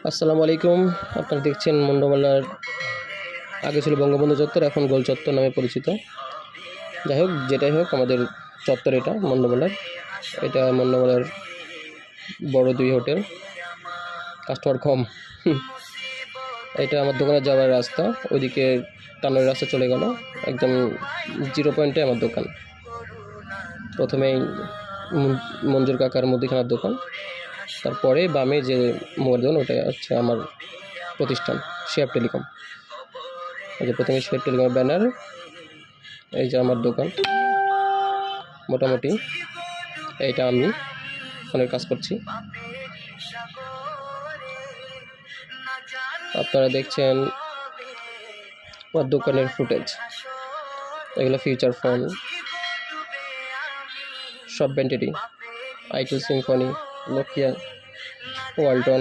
আসসালামু আলাইকুম। আপনারা দেখছেন মন্ডমেলার, আগে ছিল বঙ্গবন্ধু চত্বর, এখন গোল চত্বর নামে পরিচিত। যাই হোক, যেটাই হোক, আমাদের চত্বর এটা মন্ডমেলার। এটা মন্ডমেলার বড় 2 হোটেল, কাস্টমার কম। এটা আমার দোকানে যাওয়ার রাস্তা, ওইদিকে টানের রাস্তা চলে গেল, একদম 0 পয়েন্টে আমার দোকান। প্রথমেই মঞ্জুর কাকার মুদিখানার দোকান, তারপরে বামে যে মোবাইল দোকান, ওটা হচ্ছে আমার প্রতিষ্ঠান শেয়াব টেলিকম। এই যে প্রথমে শেয়াব টেলিকমের ব্যানার, এই যে আমার দোকান। মোটামুটি এইটা আমি ফোনের কাজ করছি। আপনারা দেখছেন আমার দোকানের ফুটেজ। এগুলো ফিউচার ফোন, সব ব্র্যান্ডেরই, আইটেল, সিম্ফনি, নোকিয়া, ওয়ালটন,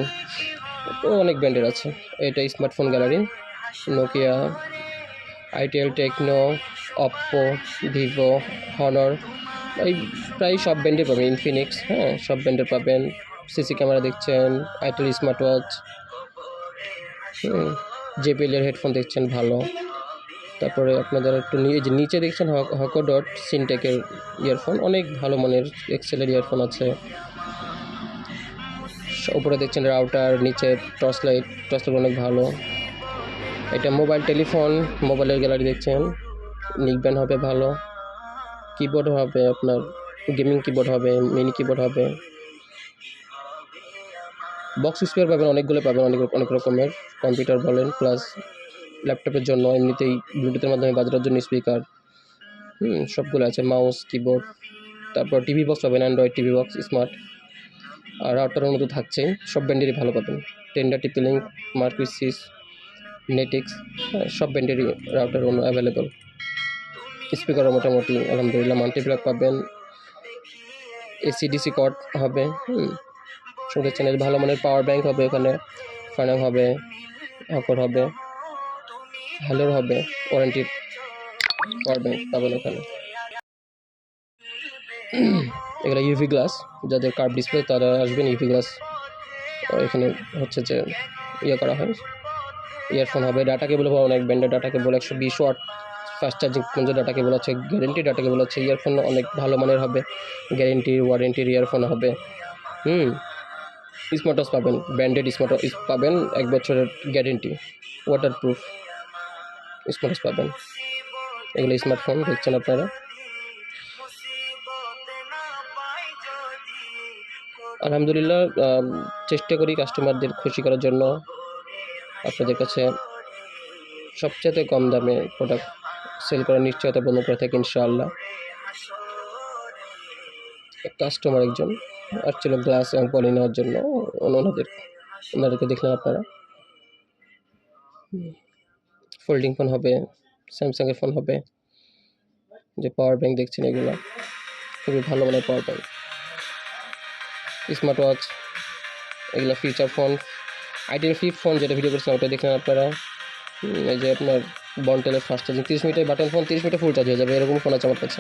অনেক ব্র্যান্ডের আছে। এটা smartphone gallery, Nokia, itel, Tecno, Oppo, Vivo, Honor, এই প্রায় সব ব্র্যান্ডের পাবেন। ইনফিনিক্স, হ্যাঁ, সব ব্র্যান্ডের পাবেন। সিসি ক্যামেরা দেখছেন, আইটেল স্মার্ট ওয়াচ, জেবিএলের হেডফোন দেখছেন ভালো। তারপরে আপনাদের একটু নিচে দেখছেন হকো ডট সিনটেকের ইয়ারফোন, অনেক ভালো মানের এক্সেলের ইয়ারফোন আছে। উপরে দেখছেন রাউটার, নিচে টর্চ লাইট অনেক ভালো। এটা মোবাইল টেলিফোন, মোবাইলের গ্যালারি দেখছেন। নিকব্যান্ড হবে ভালো, কিবোর্ড হবে, আপনার গেমিং কিবোর্ড হবে, মিনি কিবোর্ড হবে, বক্স স্পিকার পাবেন, অনেকগুলো পাবেন, অনেক রকমের। কম্পিউটার বলেন, প্লাস ল্যাপটপের জন্য এমনিতেই ব্লুটুথের মাধ্যমে বাজানোর জন্য স্পিকার, সবগুলো আছে। মাউস, কিবোর্ড, তারপর টিভি বক্স পাবেন, অ্যান্ড্রয়েড টিভি বক্স স্মার্ট। আর রাউটারের মতো থাকছেই, সব ব্র্যান্ডেরই ভালো পাবেন। টেন্ডার, টিপি-লিঙ্ক, মার্কুইসিস, নেটিক্স, সব ব্র্যান্ডেরই রাউটার অ্যাভেলেবল। স্পিকারও মোটামুটি আলহামদুলিল্লাহ মাল্টিপ্লাগ পাবেন, এসি-ডিসি কর্ড হবে। সঙ্গে চ্যানেল ভালো মানের পাওয়ার ব্যাংক হবে, ওখানে ফানাং হবে, হকর হবে, হ্যালোর হবে, ওয়ারেন্টি পাওয়ার ব্যাংক পাবেন ওখানে। এগুলো ইউভি গ্লাস, যাদের কার্ভ ডিসপ্লে তারা আসবেন। ইউভি গ্লাস এখানে হচ্ছে যে করা হয়। ইয়ারফোন হবে, ডাটা কেবল হবে, অনেক ব্র্যান্ডের data cable, 120 watt fast charging data cable আছে, গ্যারেন্টি ডাটা কেবল আছে। ইয়ারফোন অনেক ভালো মানের হবে, গ্যারেন্টির ওয়ারেন্টির ইয়ারফোন হবে। স্মার্ট ওয়াচ পাবেন, ব্র্যান্ডেড স্মার্ট ওয়াচ পাবেন, 1 বছরের গ্যারেন্টি, ওয়াটারপ্রুফ স্মার্ট ওয়াচ পাবেন। এগুলো স্মার্টফোন দেখছেন আপনারা। আলহামদুলিল্লাহ, চেষ্টা করি কাস্টমারদের খুশি করার জন্য, আপনাদের কাছে সবচেয়ে কম দামে প্রোডাক্ট সেল করার নিশ্চয়তা বন্ধ করে থাকি ইনশাআল্লাহ। কাস্টমার একজন আসছিল গ্লাস এবং পলি নেওয়ার জন্য, ওনাদেরকে দেখলেন আপনারা। ফোল্ডিং ফোন হবে, স্যামসাংয়ের ফোন হবে। যে পাওয়ার ব্যাংক দেখছেন, এগুলো খুবই ভালো মানের পাওয়ার ব্যাংক। স্মার্ট ওয়াচ, এগুলো feature phone. Itel flip phone যেটা ভিডিও করছিলাম, ওটা দেখলেন আপনারা। এই যে আপনার বন্টেলের ফাস্ট চার্জিং, 30 মিনিটের বাটন ফোন, 30 মিনিটে ফুল চার্জ হয়ে যাবে, এরকম ফোন আছে আমার কাছে।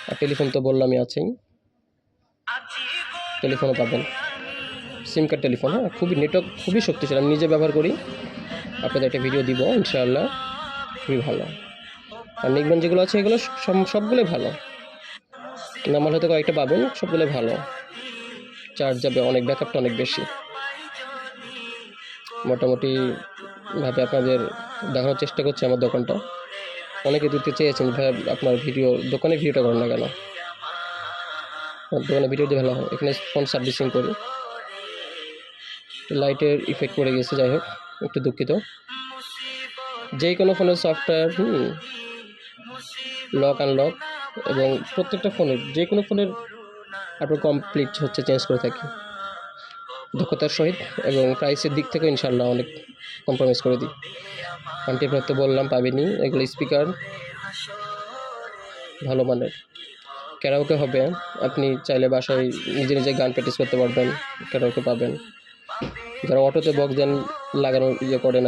আর টেলিফোন তো বললামই আছেই, টেলিফোনও পাবেন। সিম কার্ড টেলিফোন, হ্যাঁ, খুবই নেটওয়ার্ক খুবই শক্তিশালী, আমি নিজে ব্যবহার করি, আপনাদের একটা ভিডিও দিব ইনশাআল্লাহ, খুবই ভালো। আর নিকবেন যেগুলো আছে, এগুলো সবগুলোই ভালো, নামাল হয়তো কয়েকটা পাবেন, সবগুলোই ভালো, চার্জ যাবে অনেক, ব্যাকআপটা অনেক বেশি। মোটামুটি ভাবে আপনাদের দেখানোর চেষ্টা করছি আমার দোকানটা। অনেকে দিতে চেয়েছেন, ভাই আপনার দোকানে ভিডিওটা করেন না কেন? দোকানে ভিডিও দিয়ে ভালো হয়। এখানে ফোন সার্ভিসিং করি, লাইটের ইফেক্ট পড়ে গেছে, যাই হোক একটু দুঃখিত। যে কোনো ফোনের সফটওয়্যার, লক আনলক, এবং প্রত্যেকটা ফোনের, যে কোনো ফোনের আপনার কমপ্লিট হচ্ছে চেঞ্জ করে থাকি দক্ষতার সহিত, এবং প্রাইসের দিক থেকে ইনশাআল্লাহ অনেক কম্প্রোমাইজ করে দিই। মাল্টিপ্লাগ তো বললাম পাবেনি। এগুলো স্পিকার ভালো মানের, ক্যারাওকে হবে, আপনি চাইলে বাসায় নিজে গান প্র্যাকটিস করতে পারবেন, ক্যারাওকে পাবেন। যারা অটোতে বক্স দেন লাগানো করেন,